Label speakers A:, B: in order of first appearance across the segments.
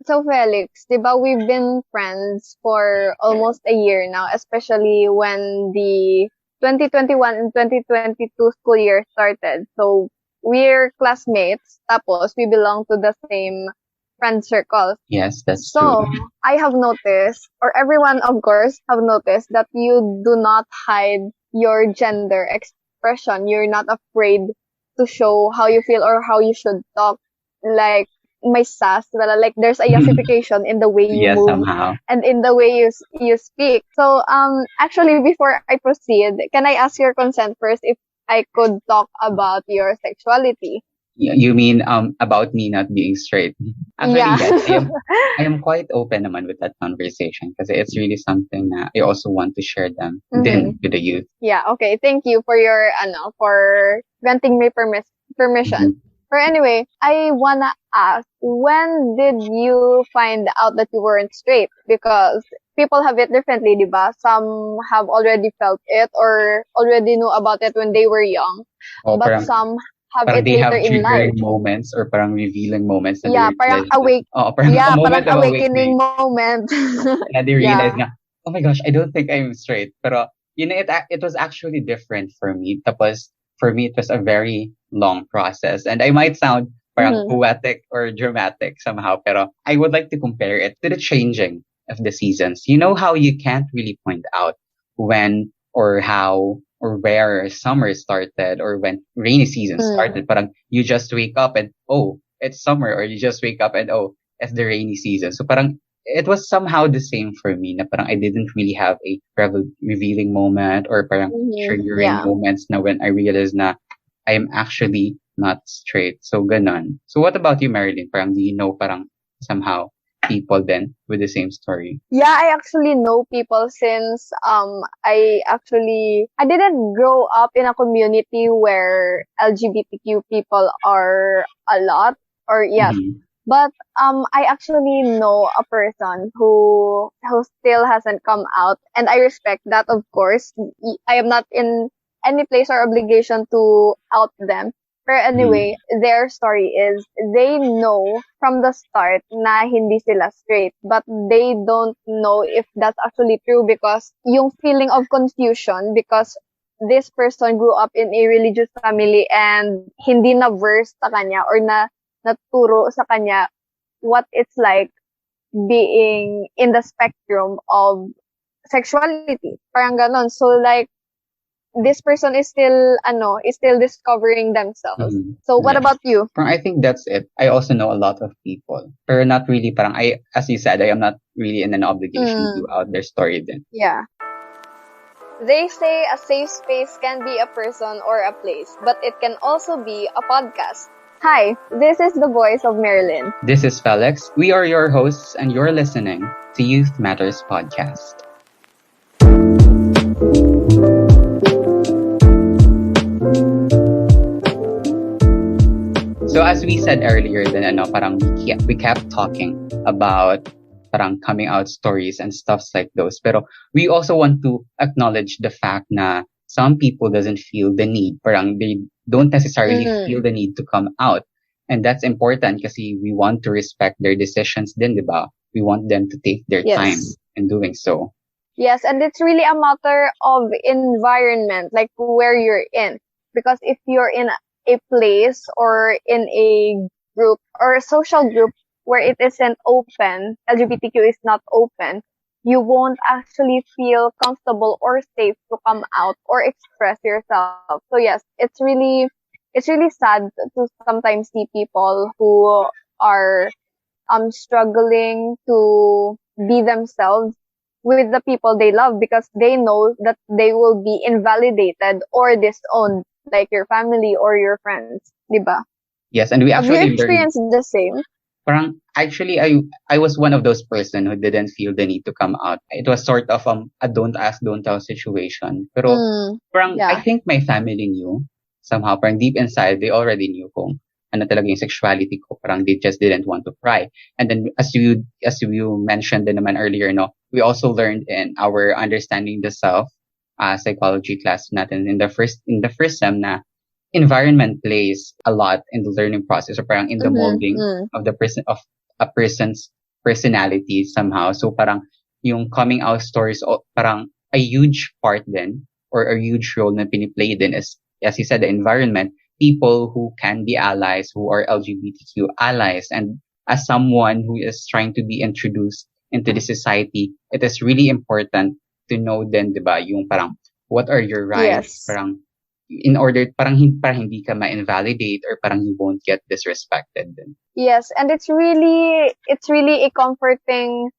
A: So Felix, di ba we've been friends for almost a year now, especially when the 2021 and 2022 school year started. So we're classmates, tapos we belong to the same friend circle.
B: Yes, that's true.
A: So I have noticed, or everyone of course have noticed, that you do not hide your gender expression. You're not afraid to show how you feel or how you should talk. Like may sass, well, like there's a yassification in the way you
B: Yes,
A: move
B: somehow.
A: and in the way you speak. So actually before I proceed, can I ask your consent first if I could talk about your sexuality?
B: You mean about me not being straight? Actually,
A: Yeah.
B: yes, I am quite open naman with that conversation because it's really something that I also want to share them then with the youth.
A: Yeah, okay. Thank you for your for granting me permission.
B: Mhm.
A: But anyway, I wanna ask, when did you find out that you weren't straight? Because people have it differently, diba? Some have already felt it or already knew about it when they were young,
B: O
A: but
B: parang
A: some have
B: parang
A: it
B: they
A: later
B: have
A: in life.
B: triggering moments or parang revealing moments na
A: Yeah,
B: they
A: parang
B: realize na, parang a
A: yeah,
B: moment
A: parang
B: of
A: awakening
B: awakening
A: moment.
B: na they realize
A: Yeah.
B: nga, oh my gosh, I don't think I'm straight. Pero, it was actually different for me. Tapos, for me, it was a very long process. And I might sound parang
A: Mm-hmm.
B: poetic or dramatic somehow, pero I would like to compare it to the changing of the seasons. You know how you can't really point out when or how or where summer started or when rainy season started. Parang you just wake up and, oh, it's summer, or you just wake up and, oh, it's the rainy season. So parang it was somehow the same for me na parang I didn't really have a revealing moment or parang triggering
A: Yeah.
B: moments na when I realized na I'm actually not straight. So ganon. So what about you, Marilyn? Parang do you know parang somehow people then with the same story?
A: Yeah, I actually know people since I didn't grow up in a community where LGBTQ people are a lot, or yes.
B: Mhm.
A: But I actually know a person who still hasn't come out, and I respect that, of course. I am not in any place or obligation to out them. But anyway, their story is they know from the start na hindi sila straight, but they don't know if that's actually true because yung feeling of confusion because this person grew up in a religious family and hindi na versed sa kanya or na naturo sa kanya what it's like being in the spectrum of sexuality. Parang ganon. So like, this person is still discovering themselves. So what
B: Yes.
A: about you?
B: Parang I think that's it. I also know a lot of people. Pero not really parang as you said, I am not really in an obligation to out their story then.
A: Yeah. They say a safe space can be a person or a place, but it can also be a podcast. Hi, this is the voice of Marilyn.
B: This is Felix. We are your hosts and you're listening to Youth Matters Podcast. So as we said earlier, then parang we kept talking about parang coming out stories and stuffs like those. Pero we also want to acknowledge the fact na some people doesn't feel the need. Parang they don't necessarily feel the need to come out. And that's important kasi we want to respect their decisions din, di ba? We want them to take their time in doing so.
A: Yes, and it's really a matter of environment, like where you're in. Because if you're in a place or in a group or a social group where it isn't open, LGBTQ is not open, you won't actually feel comfortable or safe to come out or express yourself. So yes, it's really sad to sometimes see people who are struggling to be themselves with the people they love because they know that they will be invalidated or disowned, like your family or your friends, diba?
B: Yes, and we actually
A: have you experienced the same?
B: Parang actually I was one of those person who didn't feel the need to come out. It was sort of a don't ask, don't tell situation. Pero parang I think my family knew somehow. Parang deep inside they already knew kung ano talaga yung sexuality ko. Parang they just didn't want to pry. And then as you mentioned din naman earlier, we also learned in our understanding the self psychology class natin in the first sem na environment plays a lot in the learning process or parang in the molding of the person of a person's personalities somehow. So parang yung coming out stories, parang a huge part then, or a huge role na piniplay din is, as you said, the environment, people who can be allies, who are LGBTQ allies. And as someone who is trying to be introduced into the society, it is really important to know then, di ba, yung parang, what are your rights?
A: Yes.
B: Parang, in order, parang hindi ka ma-invalidate or parang you won't get disrespected then.
A: Yes, and it's really a comforting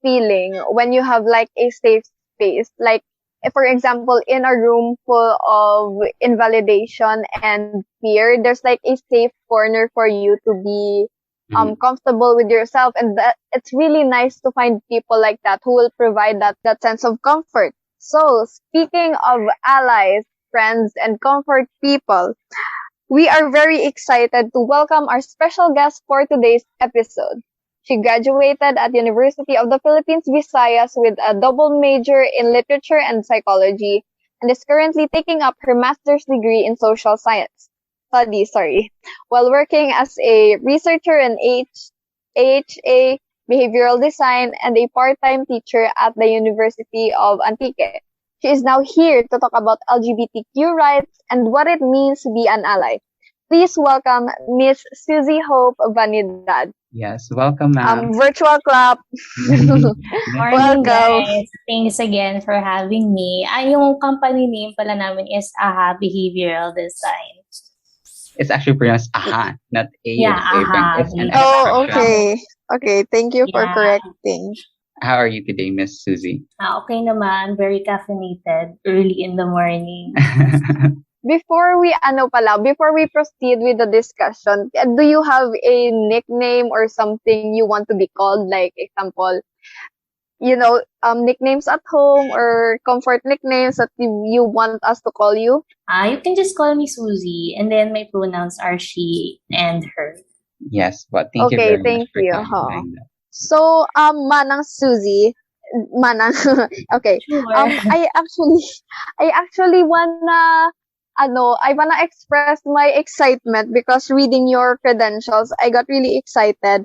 A: feeling when you have like a safe space. Like, if, for example, in a room full of invalidation and fear, there's like a safe corner for you to be comfortable with yourself, and that it's really nice to find people like that who will provide that sense of comfort. So, speaking of allies, friends, and comfort people, we are very excited to welcome our special guest for today's episode. She graduated at University of the Philippines, Visayas with a double major in literature and psychology, and is currently taking up her master's degree in social studies, while working as a researcher in AHA, behavioral design, and a part-time teacher at the University of Antique. She is now here to talk about LGBTQ rights and what it means to be an ally. Please welcome Miss Suzie Hope Vanidad.
B: Yes, welcome, ma'am.
A: Virtual clap.
C: Morning, guys. Thanks again for having me. Yung company name pala namin is AHA Behavioral Design.
B: It's actually pronounced AHA, not A.
C: Yeah, AHA.
A: Okay. Okay, thank you for correcting.
B: How are you today, Miss Suzie?
C: Okay naman. Very caffeinated early in the morning.
A: Before we proceed with the discussion, do you have a nickname or something you want to be called? Like, example, nicknames at home or comfort nicknames that you want us to call you?
C: You can just call me Suzie, and then my pronouns are she and her.
B: Yes, but thank you very much for clarifying that.
A: So, Manang Suzie, Manang, okay.
C: Sure.
A: I actually wanna express my excitement because reading your credentials, I got really excited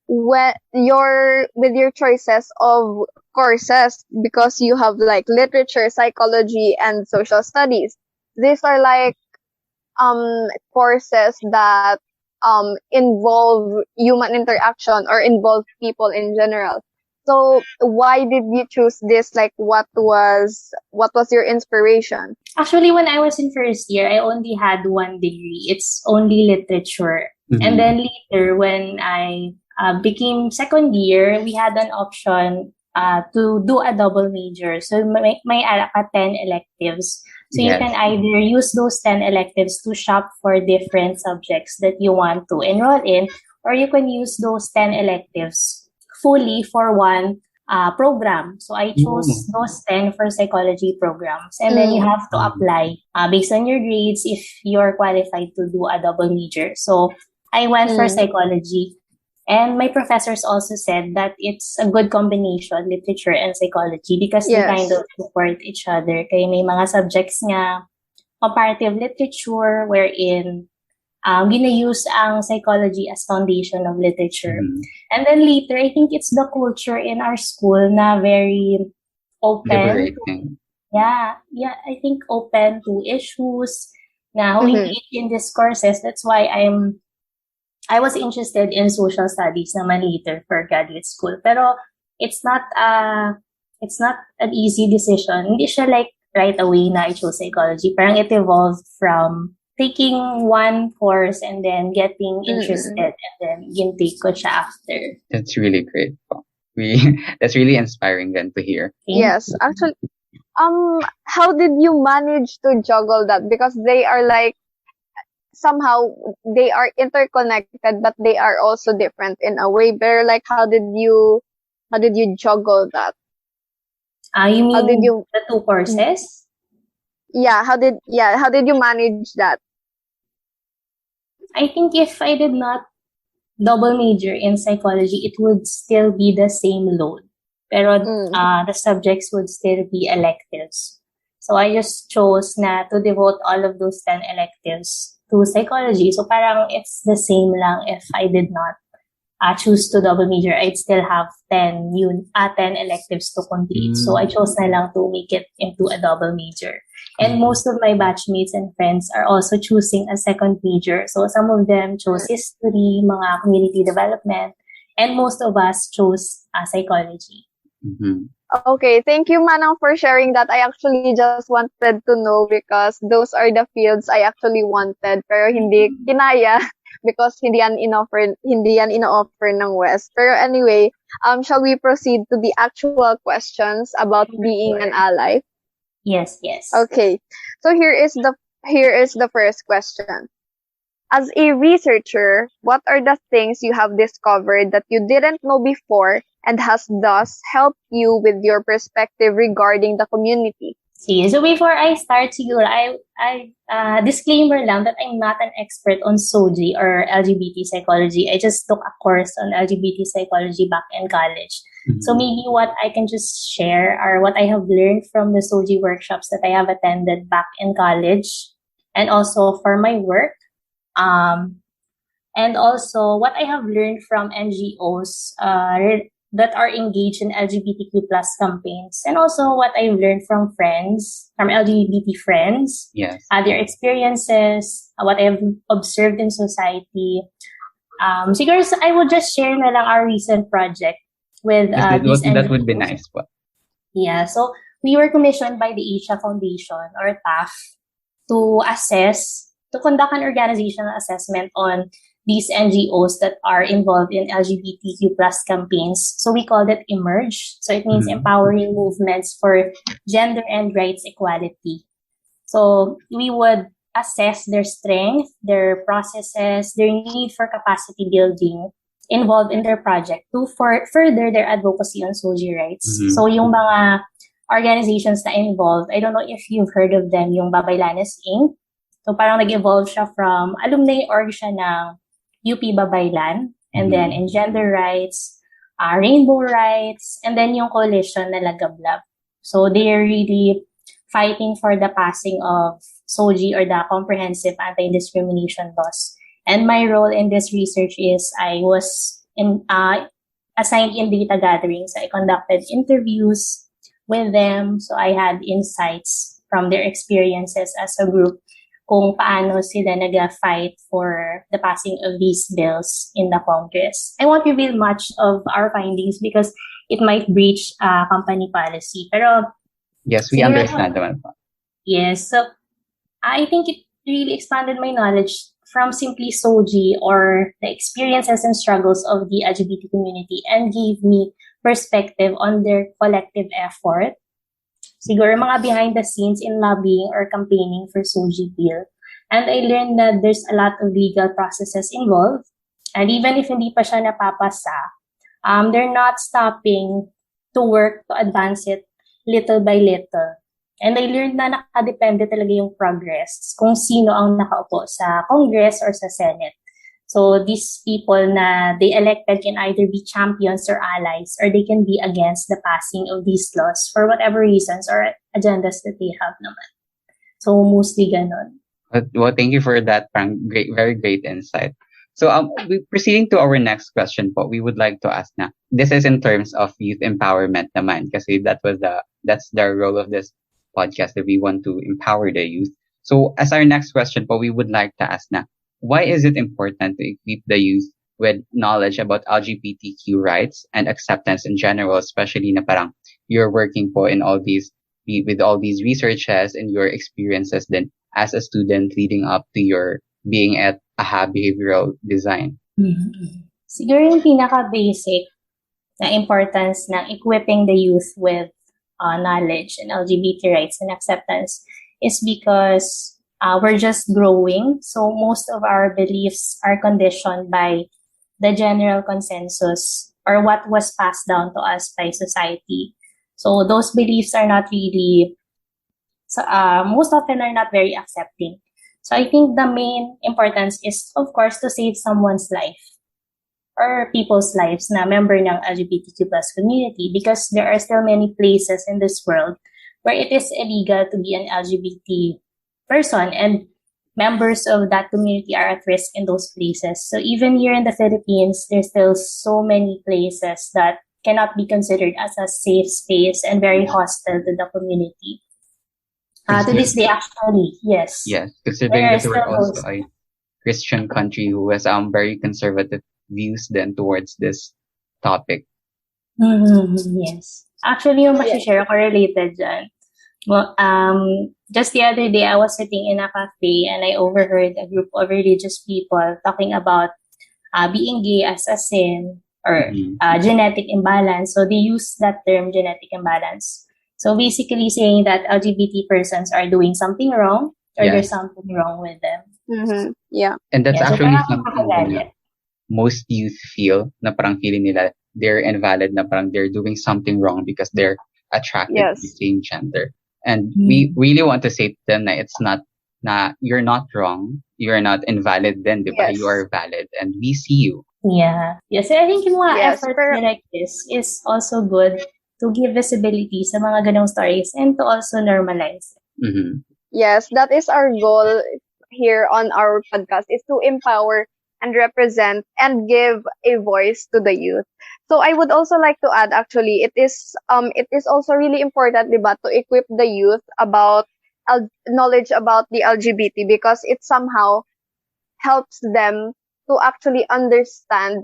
A: with your choices of courses, because you have like literature, psychology, and social studies. These are like courses that involve human interaction or involve people in general. So why did you choose this? Like, what was your inspiration?
C: Actually, when I was in first year, I only had one degree. It's only literature. Mm-hmm. And then later, when I became second year, we had an option to do a double major. So may 10 electives. So you can either use those 10 electives to shop for different subjects that you want to enroll in, or you can use those 10 electives fully for one program. So I chose those 10 for psychology programs. And then you have to apply based on your grades if you're qualified to do a double major. So I went for psychology. And my professors also said that it's a good combination, literature and psychology, because they kind of support each other. Kaya may mga subjects nga, comparative literature, wherein gina-use ang psychology as foundation of literature. And then later, I think it's the culture in our school na very open. I think open to issues na we engage in these courses. That's why I was interested in social studies naman later for graduate school. Pero it's not an easy decision. Hindi siya like right away na I chose psychology. Parang it evolved from taking one course and then getting interested and then take ko siya after.
B: That's really great. That's really inspiring then to hear.
A: Yes, actually, how did you manage to juggle that? Because they are like, somehow they are interconnected, but they are also different in a way. But like, how did you juggle that?
C: You mean the two courses?
A: Yeah, how did you manage that?
C: I think if I did not double major in psychology, it would still be the same load. Pero the subjects would still be electives. So I just chose na to devote all of those 10 electives to psychology. So parang it's the same lang if I did not choose to double major, I'd still have 10 electives to complete. So I chose na lang to make it into a double major. And most of my batchmates and friends are also choosing a second major. So some of them chose history, mga community development, and most of us chose psychology.
A: Okay, thank you, Manang, for sharing that. I actually just wanted to know because those are the fields I actually wanted, pero hindi kinaya because hindi yan ino-offer ng West. Pero anyway, shall we proceed to the actual questions about being an ally?
C: Yes.
A: Okay, so here is the first question. As a researcher, what are the things you have discovered that you didn't know before and has thus helped you with your perspective regarding the community?
C: See, so before I start, siguro, I disclaimer lang that I'm not an expert on Suzie or LGBT psychology. I just took a course on LGBT psychology back in college. So maybe what I can just share are what I have learned from the Suzie workshops that I have attended back in college and also for my work. And also what I have learned from NGOs that are engaged in LGBTQ plus campaigns, and also what I've learned from LGBT friends, their experiences, what I've observed in society. Siguro I will just share na lang our recent project with these NGOs.
B: That would be nice.
C: Yeah, so we were commissioned by the Asia Foundation or TAF to conduct an organizational assessment on these NGOs that are involved in LGBTQ plus campaigns. So we called it Emerge. So it means empowering movements for gender and rights equality. So we would assess their strength, their processes, their need for capacity building involved in their project to further their advocacy on Suzie rights. So yung mga organizations na involved, I don't know if you've heard of them, yung Babaylanes Inc. So parang nag-evolve siya from alumni org siya ng UP Babaylan, and then in gender rights, rainbow rights, and then yung coalition na Lagablab. So they're really fighting for the passing of SOGI or the Comprehensive Anti-Discrimination Laws. And my role in this research is I was assigned in data gathering. So I conducted interviews with them. So I had insights from their experiences as a group kung paano sila nag-fight for the passing of these bills in the Congress. I won't reveal much of our findings because it might breach company policy. Pero
B: yes, we understand naman po.
C: Yes, so I think it really expanded my knowledge from simply SOGI or the experiences and struggles of the LGBT community and gave me perspective on their collective effort. Siguro mga behind the scenes in lobbying or campaigning for SOGI bill. And I learned that there's a lot of legal processes involved. And even if hindi pa siya napapasa, they're not stopping to work to advance it little by little. And I learned na nakadepende talaga yung progress kung sino ang nakaupo sa Congress or sa Senate. So these people na they elected can either be champions or allies, or they can be against the passing of these laws for whatever reasons or agendas that they have naman. So mostly ganon.
B: Well, thank you for that, Frank. Very great insight. So proceeding to our next question po, we would like to ask na, this is in terms of youth empowerment naman, kasi that's the role of this podcast, that we want to empower the youth. So as our next question po, we would like to ask na, why is it important to equip the youth with knowledge about LGBTQ rights and acceptance in general, especially na parang you're working po in all these, with all these researches and your experiences then as a student leading up to your being at AHA Behavioral Design?
C: Siguro yung pinaka-basic na importance ng equipping the youth with knowledge and LGBT rights and acceptance is because we're just growing. So most of our beliefs are conditioned by the general consensus or what was passed down to us by society. So those beliefs are not really, most often are not very accepting. So I think the main importance is, of course, to save someone's life or people's lives na member ng LGBTQ plus community, because there are still many places in this world where it is illegal to be an LGBT person, and members of that community are at risk in those places. So even here in the Philippines, there's still so many places that cannot be considered as a safe space and very hostile to the community. To this day, actually, yes.
B: Yes, considering that we're also a Christian country who has very conservative views then towards this topic.
C: Yes. Actually, yung share ko related dyan. Well, just the other day, I was sitting in a cafe and I overheard a group of religious people talking about being gay as a sin or genetic imbalance. So they use that term, genetic imbalance. So basically saying that LGBT persons are doing something wrong or there's something wrong with them.
A: Yeah.
B: And that's actually something that most youth feel, na parang feeling nila they're invalid, na parang they're doing something wrong because they're attracted to the same gender. And we really want to say to them that it's not, you're not wrong, you're not invalid then, diba? You are valid and we see you.
C: Yeah. Yes, I think yung mga efforts like this is also good to give visibility sa mga ganong stories and to also normalize it.
A: Yes, that is our goal here on our podcast, is to empower and represent and give a voice to the youth. So I would also like to add, actually, it is also really important, diba, to equip the youth about knowledge about the LGBT, because it somehow helps them to actually understand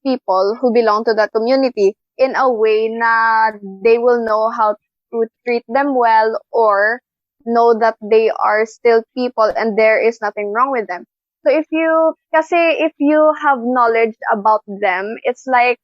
A: people who belong to that community in a way na they will know how to treat them well, or know that they are still people and there is nothing wrong with them. So if you have knowledge about them, it's like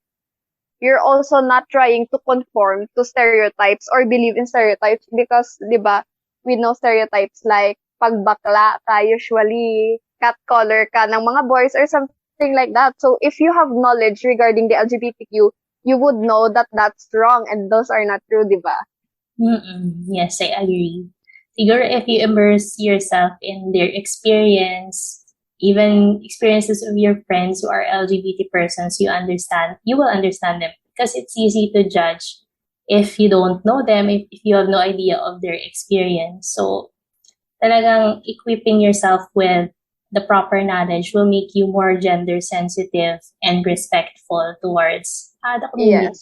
A: you're also not trying to conform to stereotypes or believe in stereotypes, because, diba, we know stereotypes like pag bakla ka, usually cat color ka ng mga boys or something like that. So if you have knowledge regarding the LGBTQ, you would know that that's wrong and those are not true, diba?
C: Yes, I agree. Siguro if you immerse yourself in their experience, even experiences of your friends who are LGBT persons, you will understand them, because it's easy to judge if you don't know them, if you have no idea of their experience. So talagang equipping yourself with the proper knowledge will make you more gender sensitive and respectful towards the community.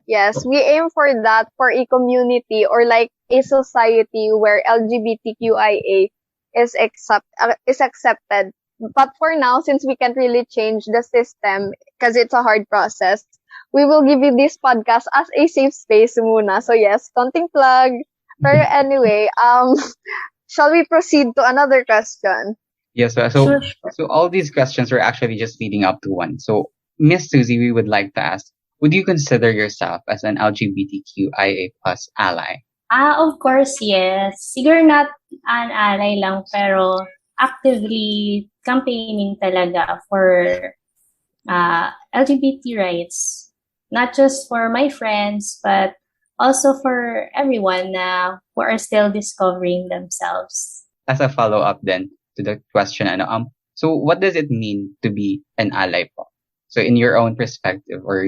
A: Yes, we aim for that, for a community or like a society where LGBTQIA is accepted. But for now, since we can't really change the system because it's a hard process, we will give you this podcast as a safe space muna. So yes, konting plug. But anyway, shall we proceed to another question?
B: Yes, so all these questions were actually just leading up to one. So Miss Suzie, we would like to ask, would you consider yourself as an LGBTQIA+ ally?
C: Of course, yes. Siguro not an ally lang, pero actively campaigning talaga for LGBT rights. Not just for my friends, but also for everyone who are still discovering themselves.
B: As a follow-up then to the question, so what does it mean to be an ally po? So in your own perspective or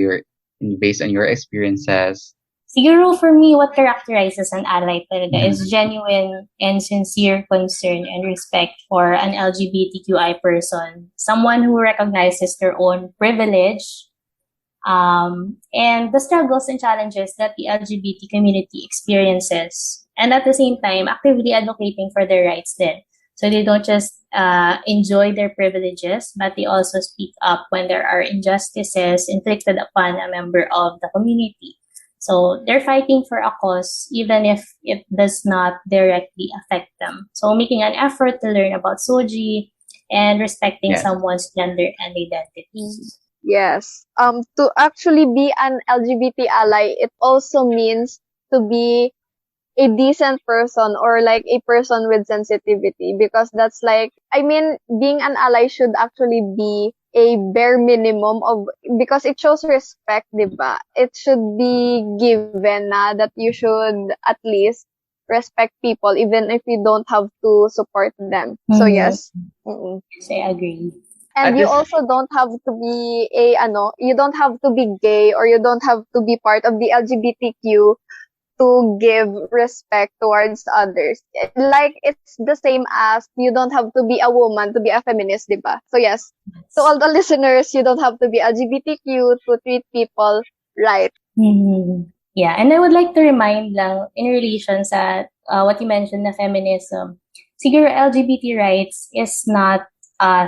B: based on your experiences?
C: Siguro for me, what characterizes an ally talaga is genuine and sincere concern and respect for an LGBTQI person. Someone who recognizes their own privilege, and the struggles and challenges that the LGBT community experiences. And at the same time, actively advocating for their rights then. So they don't just enjoy their privileges, but they also speak up when there are injustices inflicted upon a member of the community. So they're fighting for a cause, even if it does not directly affect them. So making an effort to learn about Suzie and respecting someone's gender and identity.
A: Yes. To actually be an LGBT ally, it also means to be a decent person or like a person with sensitivity, because that's like, being an ally should actually be a bare minimum of, because it shows respect, diba? It should be given that you should at least respect people even if you don't have to support them. So yes.
C: I agree.
A: And you also don't have to be you don't have to be gay or you don't have to be part of the LGBTQ to give respect towards others. Like, it's the same as you don't have to be a woman to be a feminist, diba? So yes, to all the listeners, you don't have to be LGBTQ to treat people right.
C: Mm-hmm. Yeah, and I would like to remind lang in relation sa what you mentioned na feminism, siguro LGBT rights is not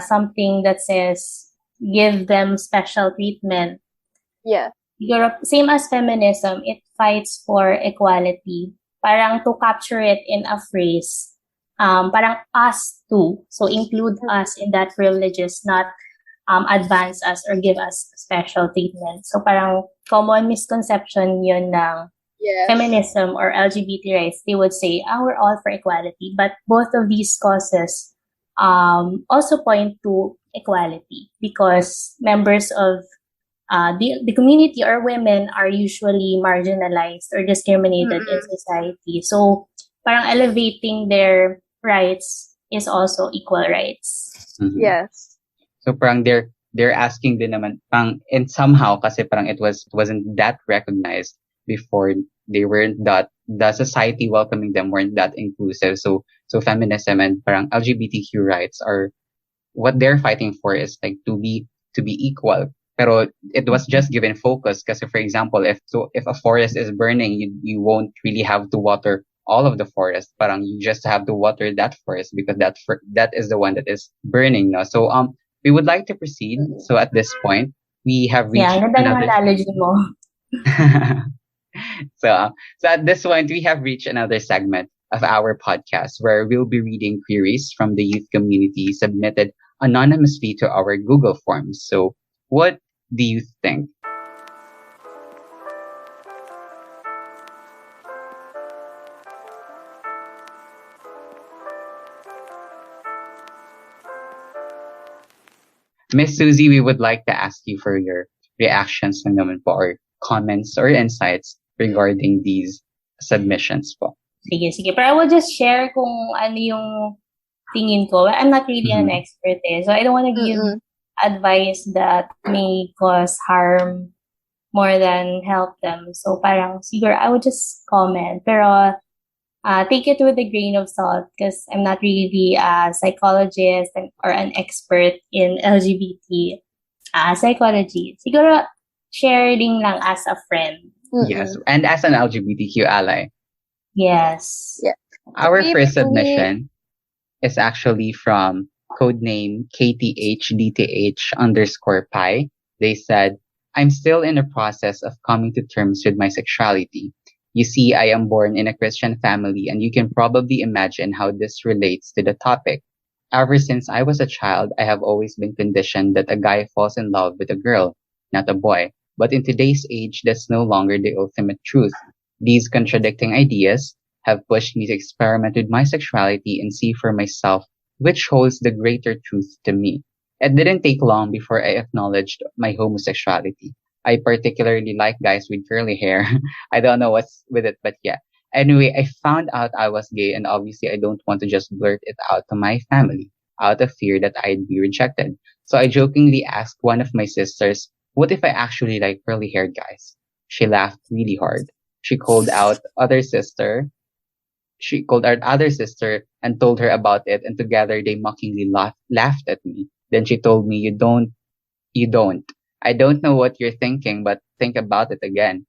C: something that says give them special treatment.
A: Yeah.
C: Siguro, same as feminism, it fights for equality. Parang to capture it in a phrase, parang us too. So include us in that privileges, not advance us or give us special treatment. So parang common misconception yun ng feminism or LGBT rights. They would say, we're all for equality. But both of these causes also point to equality because members of the community or women are usually marginalized or discriminated in society. So parang elevating their rights is also equal rights.
B: Mm-hmm.
A: Yes.
B: So parang they're asking din naman parang, and somehow kasi parang wasn't that recognized before. They weren't that, the society welcoming them weren't that inclusive. So feminism and parang LGBTQ rights are what they're fighting for is like to be equal. Pero it was just given focus kasi for example, if a forest is burning, you won't really have to water all of the forest. Parang you just have to water that forest because that is the one that is burning now. So we would like to proceed. So at this point, we have reached
C: another analogy mo.
B: So at this point, we have reached another segment of our podcast where we'll be reading queries from the youth community submitted anonymously to our Google Forms. So what do you think? Miss Suzie, we would like to ask you for your reactions lang naman po or comments or insights regarding these submissions po.
C: Sige. Pero I will just share kung ano yung tingin ko. I'm not really an expert so I don't want to give advice that may cause harm more than help them. So parang siguro I would just comment. Pero take it with a grain of salt because I'm not really a psychologist or an expert in LGBT psychology. Siguro sharing lang as a friend.
B: Yes, and as an LGBTQ ally.
C: Yes.
A: Yeah.
B: Our first submission is actually from codename KTHDTH_pi. They said, I'm still in the process of coming to terms with my sexuality. You see, I am born in a Christian family, and you can probably imagine how this relates to the topic. Ever since I was a child, I have always been conditioned that a guy falls in love with a girl, not a boy. But in today's age, that's no longer the ultimate truth. These contradicting ideas have pushed me to experiment with my sexuality and see for myself which holds the greater truth to me. It didn't take long before I acknowledged my homosexuality. I particularly like guys with curly hair. I don't know what's with it, but yeah. Anyway, I found out I was gay, and obviously I don't want to just blurt it out to my family out of fear that I'd be rejected. So I jokingly asked one of my sisters, what if I actually like curly haired guys? She laughed really hard. She called out other sister and told her about it, and together they mockingly laughed at me. Then she told me, you don't. I don't know what you're thinking, but think about it again.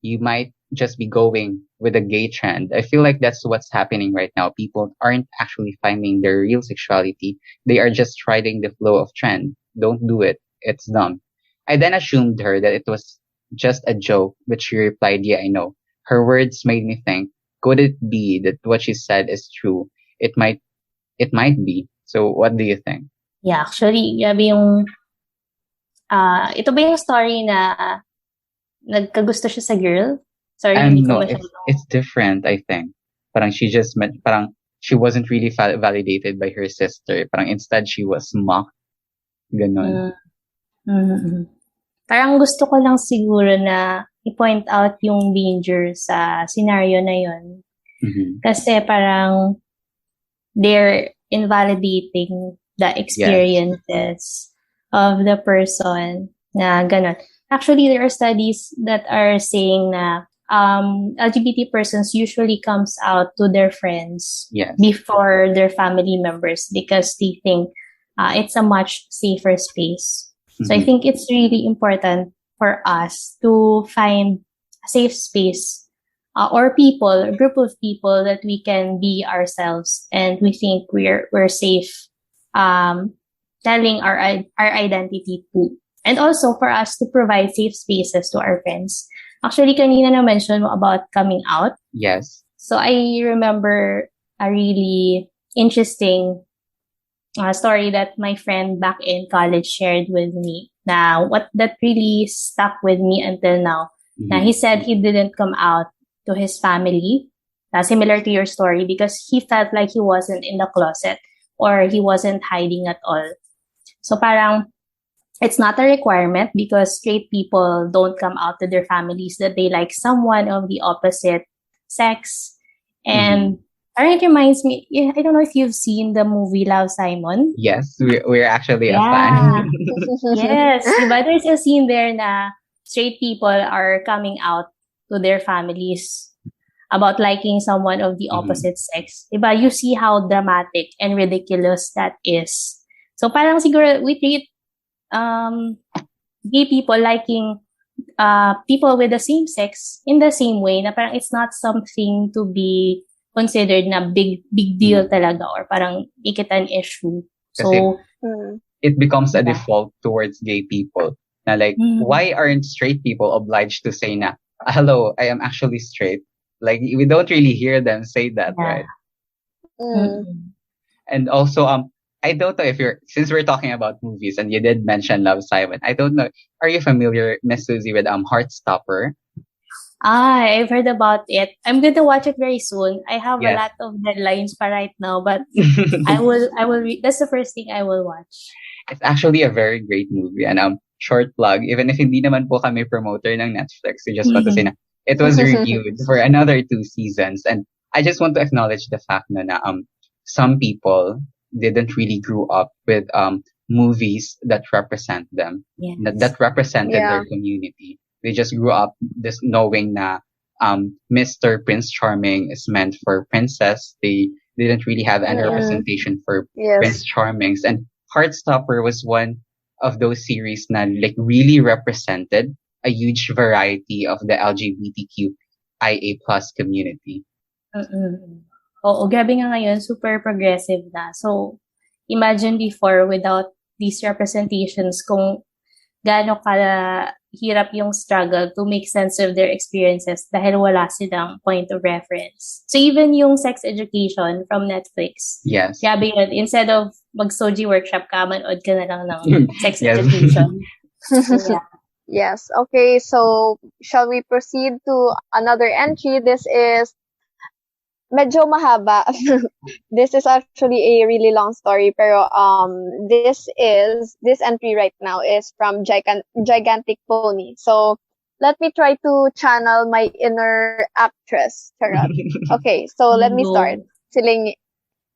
B: You might just be going with a gay trend. I feel like that's what's happening right now. People aren't actually finding their real sexuality. They are just riding the flow of trend. Don't do it. It's dumb. I then assumed her that it was just a joke, but she replied, yeah, I know. Her words made me think, could it be that what she said is true? It might be. So what do you think?
C: Yeah, actually, yabi yung ito ba yung story na nagkagusto siya sa girl? Sorry,
B: no, it's different, I think. Parang she just meant, parang she wasn't really validated by her sister. Parang instead she was mocked. Ganon.
C: Parang gusto ko lang siguro na i-point out yung danger sa scenario na yun. Kasi parang they're invalidating the experiences of the person na ganon. Actually, there are studies that are saying na LGBT persons usually comes out to their friends
B: Yes.
C: before their family members because they think it's a much safer space. So I think it's really important for us to find a safe space or people, a group of people that we can be ourselves and we think we're safe telling our identity to. And also for us to provide safe spaces to our friends. Actually, kanina na-mention mo about coming out.
B: Yes.
C: So I remember a really interesting story that my friend back in college shared with me. Now, what that really stuck with me until now. Now, he said he didn't come out to his family, similar to your story, because he felt like he wasn't in the closet or he wasn't hiding at all. So parang, it's not a requirement because straight people don't come out to their families that they like someone of the opposite sex. And it reminds me, I don't know if you've seen the movie Love, Simon.
B: Yes, we're actually a fan.
C: Yes, diba? There's a scene there na straight people are coming out to their families about liking someone of the opposite sex. Diba? You see how dramatic and ridiculous that is. So parang siguro we treat gay people liking people with the same sex in the same way na parang it's not something to be considered na big deal talaga or parang make it an issue. So
B: it becomes a default towards gay people. Na like, why aren't straight people obliged to say na, hello, I am actually straight? Like, we don't really hear them say that, right? And also, I don't know if since we're talking about movies and you did mention Love, Simon, I don't know, are you familiar, Miss Suzie, with Heartstopper?
C: I've heard about it. I'm going to watch it very soon. I have a lot of deadlines pa right now, but I will that's the first thing I will watch.
B: It's actually a very great movie. And short plug, even if hindi naman po kami promoter ng Netflix, we just want to say na it was renewed for another 2 seasons. And I just want to acknowledge the fact na some people didn't really grow up with movies that represent them, that represented their community. They just grew up just knowing na Mr. Prince Charming is meant for princess. They didn't really have any representation for Prince Charmings. And Heartstopper was one of those series na like really represented a huge variety of the LGBTQIA plus community.
C: Oo, grabe nga ngayon, super progressive na. So, imagine before without these representations kung gaano hirap yung struggle to make sense of their experiences dahil wala silang point of reference. So, even yung sex education from Netflix.
B: Yes.
C: Grabe yun. Instead of mag-soji workshop ka, manood ka na lang ng sex education. So,
A: Yes. Okay, so shall we proceed to another entry? This is medyo mahaba. This is actually a really long story, pero this entry right now is from Gigantic Pony. So let me try to channel my inner actress. Okay, so let me start.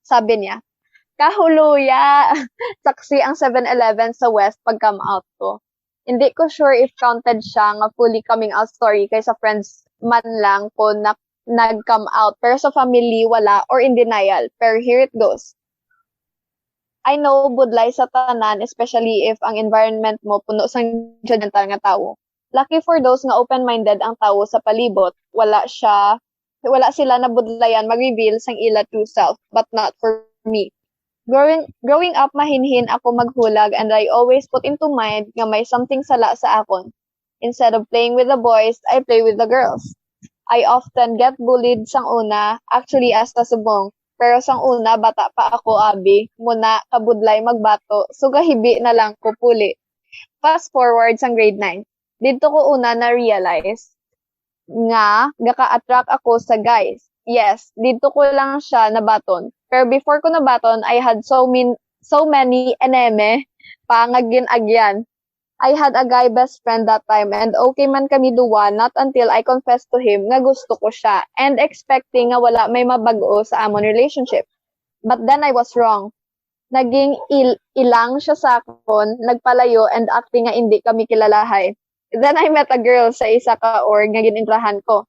A: Sabi niya, kahuluya, saksi ang 7-Eleven sa West pag come out ko. Hindi ko sure if counted siya nga fully coming out story kaysa friends man lang ko na nag-come out. Pero sa family, wala or in denial. Pero here it goes. I know budlay sa tanan, especially if ang environment mo puno sang judgmental nga tao. Lucky for those nga open-minded ang tao sa palibot, wala sila na budlayan mag-reveal sang ila true self, but not for me. Growing up, mahinhin ako maghulag and I always put into mind nga may something sala sa akon. Instead of playing with the boys, I play with the girls. I often get bullied sang una, actually hasta subong. Pero sang una, bata pa ako abi, muna kabudlay magbato, so gahibi na lang ko puli. Fast forward sang grade 9. Dito ko una na-realize nga gaka-attract ako sa guys. Yes, dito ko lang siya nabaton. Pero before ko nabaton, I had so many eneme pa nga ginagyan. I had a guy best friend that time and okay man kami duwa not until I confessed to him nga gusto ko siya and expecting nga wala may mabago sa amon relationship. But then I was wrong. Naging ilang siya sa akon, nagpalayo and acting nga hindi kami kilalahay. Then I met a girl sa isa ka org nga ginintrahan ko.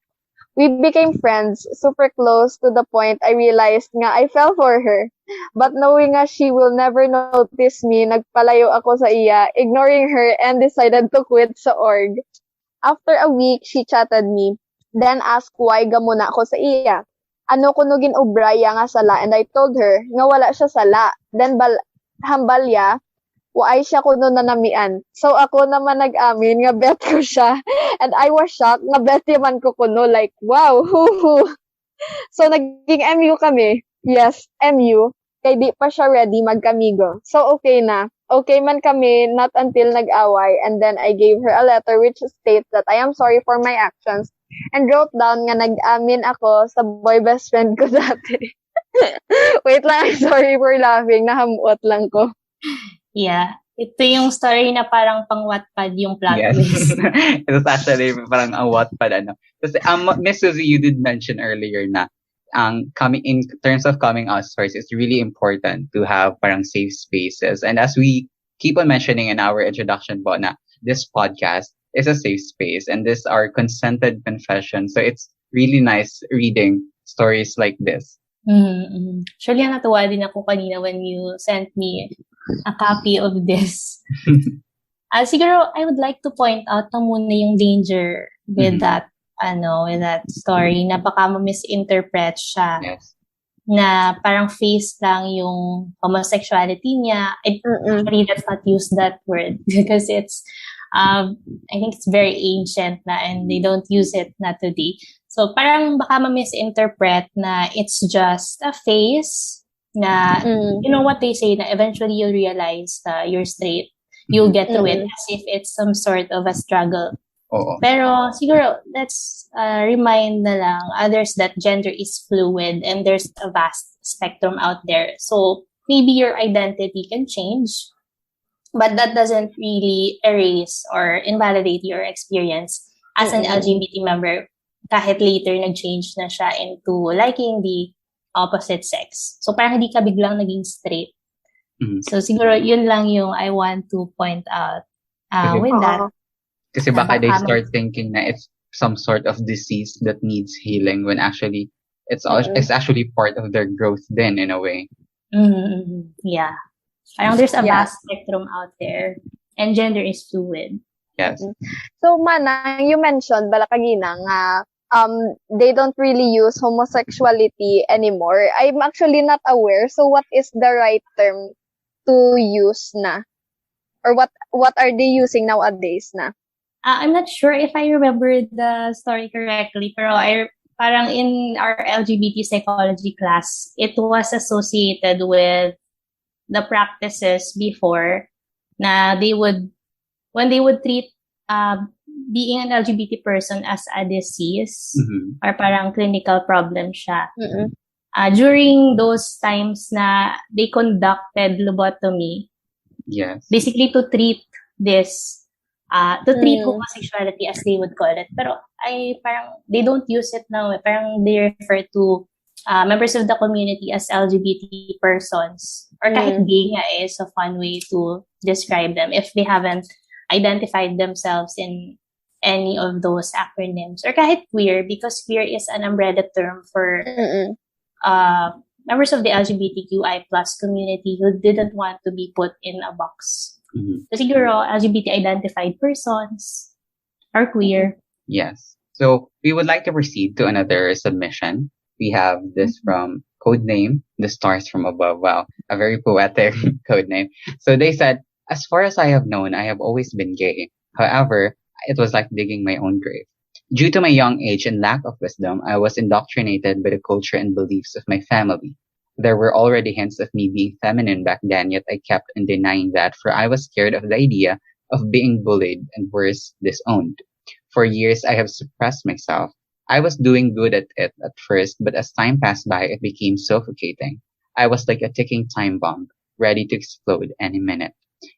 A: We became friends, super close to the point I realized nga I fell for her. But knowing nga she will never notice me, nagpalayo ako sa iya, ignoring her and decided to quit sa org. After a week, she chatted me, then asked why gamuna ako sa iya. Ano kuno ginubraya nga sala, and I told her nga wala siya sala. Then hambalya, waay siya kuno nanamian. So ako naman nag-amin nga bet ko siya. And I was shocked nga bet yaman ko kuno, like wow. So naging MU kami. Yes, MU. Kay di pa siya ready magkamigo. So okay na. Okay man kami, not until nag-away, and then I gave her a letter which states that I am sorry for my actions and wrote down nga nag-amin ako sa boy best friend ko dati. Wait lang, sorry for laughing. Nahamuot lang ko.
C: Yeah. Ito yung story na parang pang-Wattpad yung plot twist.
B: It's actually parang ang Wattpad ano. Kasi Miss Suzie, you did mention earlier na coming in terms of coming out stories, it's really important to have parang safe spaces. And as we keep on mentioning in our introduction po na this podcast is a safe space and this are consented confessions. So it's really nice reading stories like this.
C: Mm-hmm. Actually, natuwa din ako kanina when you sent me a copy of this. Siguro, I would like to point out na muna yung danger with that with that story, na baka ma-misinterpret siya.
B: Yes.
C: Na parang face lang yung homosexuality niya. Actually, let's not use that word because it's, I think it's very ancient na and they don't use it na today. So parang baka ma-misinterpret na it's just a phase na, you know what they say, na eventually you'll realize that you're straight. You'll get through it as if it's some sort of a struggle.
B: Oo.
C: Pero siguro, let's remind na lang others that gender is fluid and there's a vast spectrum out there. So maybe your identity can change, but that doesn't really erase or invalidate your experience as an LGBT member kahit later nag-change na siya into liking the opposite sex. So parang hindi ka biglang naging straight. So siguro yun lang yung I want to point out with that.
B: Kasi baka they start thinking na it's some sort of disease that needs healing when actually it's actually part of their growth then in a way.
C: Yeah. Parang there's a vast spectrum out there and gender is fluid.
B: Yes.
A: So Manang, you mentioned balakagina nga they don't really use homosexuality anymore. I'm actually not aware. So what is the right term to use na? Or what are they using nowadays na?
C: I'm not sure if I remember the story correctly, pero parang in our LGBT psychology class, it was associated with the practices before na when they would treat being an LGBT person as a disease or parang clinical problem siya. During those times na they conducted lobotomy, basically to treat this to treat homosexuality as they would call it. Pero parang they don't use it now. Parang they refer to members of the community as LGBT persons. Or kahit gay nga is a fun way to describe them if they haven't identified themselves in any of those acronyms. Or kahit queer, because queer is an umbrella term for members of the LGBTQI plus community who didn't want to be put in a box. So siguro, LGBT identified persons are queer.
B: Yes. So we would like to proceed to another submission. We have this from Codename, The Stars from Above. Wow, a very poetic codename. So they said, as far as I have known, I have always been gay. However, it was like digging my own grave. Due to my young age and lack of wisdom, I was indoctrinated by the culture and beliefs of my family. There were already hints of me being feminine back then, yet I kept on denying that, for I was scared of the idea of being bullied and worse, disowned. For years, I have suppressed myself. I was doing good at it at first, but as time passed by, it became suffocating. I was like a ticking time bomb, ready to explode any minute.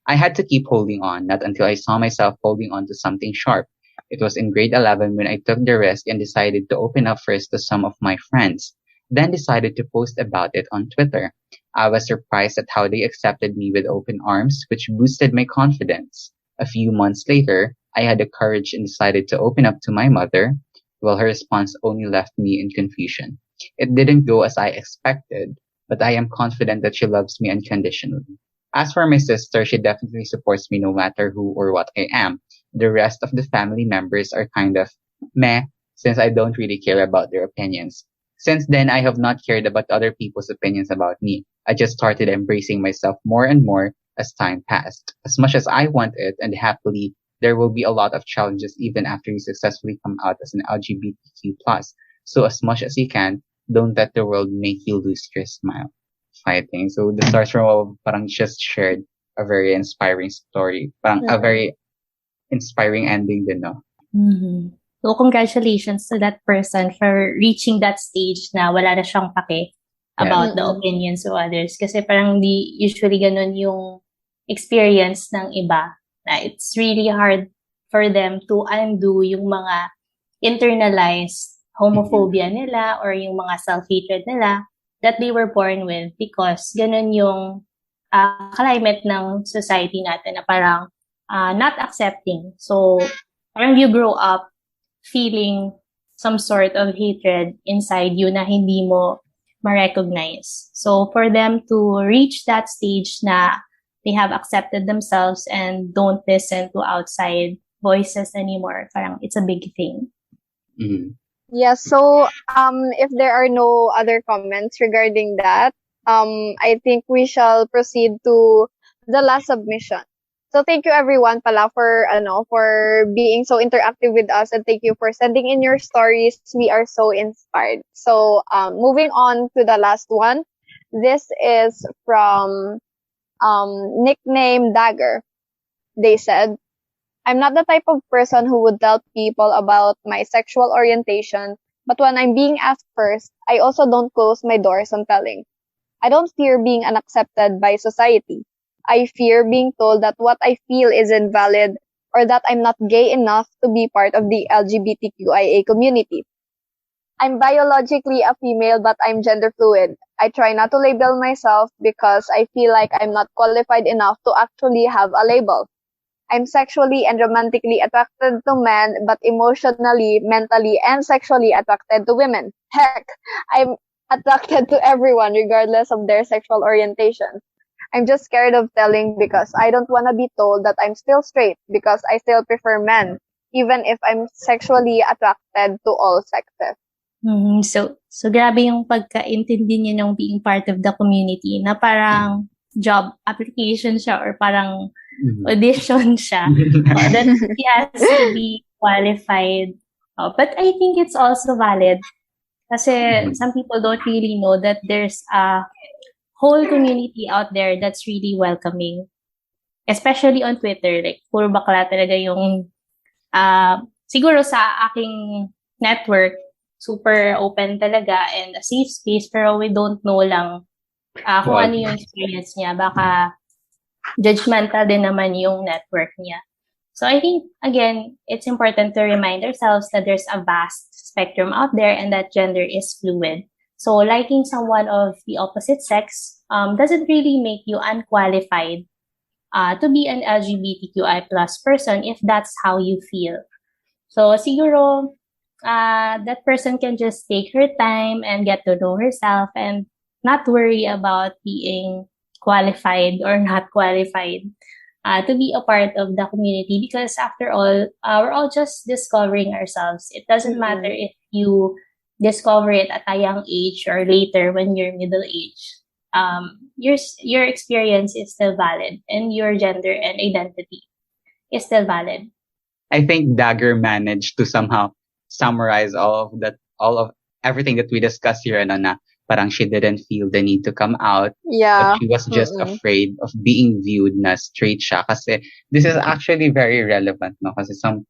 B: I had to keep holding on, not until I saw myself holding on to something sharp. It was in grade 11 when I took the risk and decided to open up first to some of my friends, then decided to post about it on Twitter. I was surprised at how they accepted me with open arms, which boosted my confidence. A few months later, I had the courage and decided to open up to my mother, Well, her response only left me in confusion. It didn't go as I expected, but I am confident that she loves me unconditionally. As for my sister, she definitely supports me no matter who or what I am. The rest of the family members are kind of meh, since I don't really care about their opinions. Since then, I have not cared about other people's opinions about me. I just started embracing myself more and more as time passed. As much as I want it, and happily, there will be a lot of challenges even after you successfully come out as an LGBTQ plus. So as much as you can, don't let the world make you lose your smile. Fighting. So the stars from parang just shared a very inspiring story. Parang a very inspiring ending din, no?
C: Mm-hmm. So, congratulations to that person for reaching that stage na wala na siyang pake about the opinions of others. Kasi parang di usually ganun yung experience ng iba. Na it's really hard for them to undo yung mga internalized homophobia nila or yung mga self-hatred nila that they were born with because ganun yung climate ng society natin na parang not accepting. So, parang you grow up feeling some sort of hatred inside you na hindi mo ma-recognize. So, for them to reach that stage na they have accepted themselves and don't listen to outside voices anymore, parang it's a big thing.
B: Mm-hmm.
A: Yeah, so if there are no other comments regarding that, I think we shall proceed to the last submission. So thank you everyone pala for being so interactive with us, and thank you for sending in your stories. We are so inspired. So moving on to the last one. This is from nickname Dagger. They said, I'm not the type of person who would tell people about my sexual orientation, but when I'm being asked first, I also don't close my doors on telling. I don't fear being unaccepted by society. I fear being told that what I feel is invalid or that I'm not gay enough to be part of the LGBTQIA community. I'm biologically a female, but I'm gender fluid. I try not to label myself because I feel like I'm not qualified enough to actually have a label. I'm sexually and romantically attracted to men, but emotionally, mentally, and sexually attracted to women. Heck, I'm attracted to everyone regardless of their sexual orientation. I'm just scared of telling because I don't want to be told that I'm still straight because I still prefer men, even if I'm sexually attracted to all sexes.
C: Mm-hmm. So grabe yung pagkaintindi niya ng being part of the community na parang job application siya or parang audition siya. That he has to be qualified. But I think it's also valid kasi some people don't really know that there's a whole community out there that's really welcoming. Especially on Twitter. Like, puro bakla talaga yung siguro sa aking network, super open talaga and a safe space, pero we don't know lang kung ano yung experience niya. Baka judgmental din naman yung network niya. So I think, again, it's important to remind ourselves that there's a vast spectrum out there and that gender is fluid. So liking someone of the opposite sex doesn't really make you unqualified to be an LGBTQI plus person if that's how you feel. So siguro, that person can just take her time and get to know herself and not worry about being qualified or not qualified to be a part of the community because after all, we're all just discovering ourselves. It doesn't matter if you discover it at a young age or later when you're middle age. Your experience is still valid and your gender and identity is still valid.
B: I think Dagger managed to somehow summarize all of everything that we discussed here, na parang she didn't feel the need to come out.
A: Yeah.
B: But she was just afraid of being viewed na straight siya. Kasi this is actually very relevant, no? Kasi some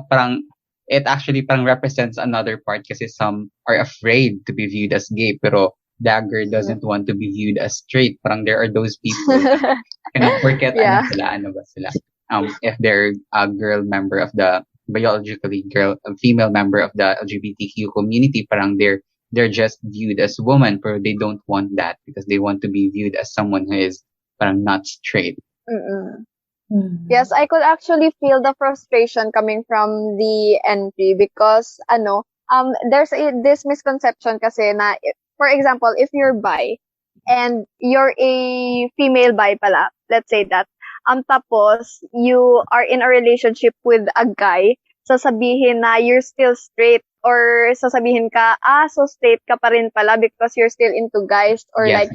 B: parang it actually parang represents another part kasi some are afraid to be viewed as gay, pero Dagger doesn't want to be viewed as straight. Parang there are those people na forget ano ba sila. If they're a girl member of the biologically a female member of the LGBTQ community, parang they're just viewed as women, but they don't want that because they want to be viewed as someone who is parang not straight.
A: Yes, I could actually feel the frustration coming from the entry because there's this misconception kasi na for example, if you're bi and you're a female bi pala, let's say that, tapos you are in a relationship with a guy, sasabihin na you're still straight or sasabihin ka, so straight ka pa rin pala because you're still into guys or
B: Yes,
A: like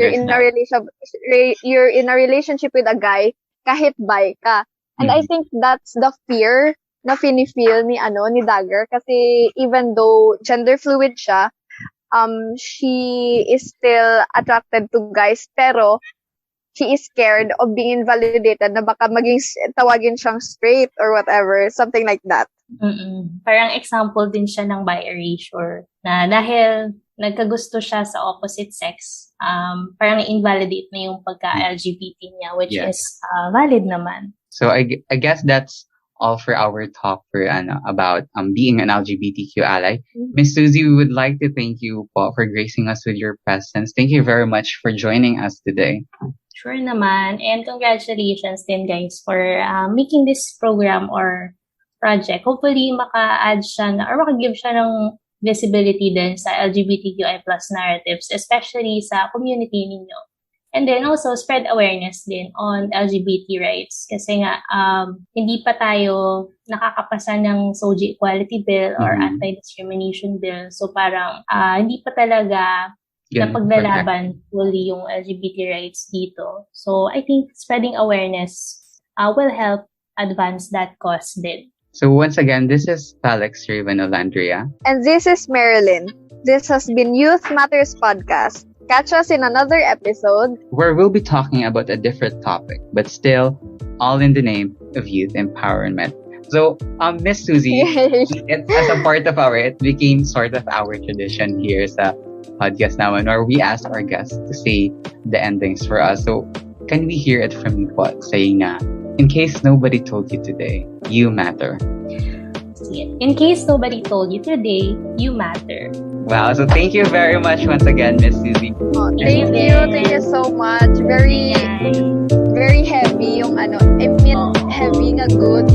A: you're in a relationship with a guy kahit bi ka. And I think that's the fear na feel ni Dagger kasi even though gender fluid siya, she is still attracted to guys pero she is scared of being invalidated na baka maging tawagin siyang straight or whatever, something like that.
C: Parang example din siya ng bi erasure na dahil nagkagusto siya sa opposite sex, parang invalidate na yung pagka-LGBT niya, which is valid naman.
B: So I guess that's all for our talk about being an LGBTQ ally. Miss Suzie, we would like to thank you for gracing us with your presence. Thank you very much for joining us today.
C: Sure naman. And congratulations din guys for making this program or project. Hopefully maka-add siya or maka-give siya ng visibility din sa LGBTQI+ narratives, especially sa community ninyo. And then also spread awareness din on LGBT rights kasi nga hindi pa tayo nakakapasa ng SOGI Equality Bill or Anti-Discrimination Bill. So parang hindi pa talaga napaglalaban fully yung LGBT rights dito. So I think spreading awareness will help advance that cause din.
B: So once again, this is Alex Raven-Olandria.
A: And this is Marilyn. This has been Youth Matters Podcast. Catch us in another episode
B: where we'll be talking about a different topic, but still all in the name of youth empowerment. So, Miss Suzie, as a part of it became sort of our tradition here sa podcast naman where we ask our guests to say the endings for us. So, can we hear it from you po saying na, in case nobody told you today, you matter.
C: In case nobody told you today, you matter.
B: Wow, so thank you very much once again, Miss Suzie.
A: Thank you so much. Very heavy yung heavy nga good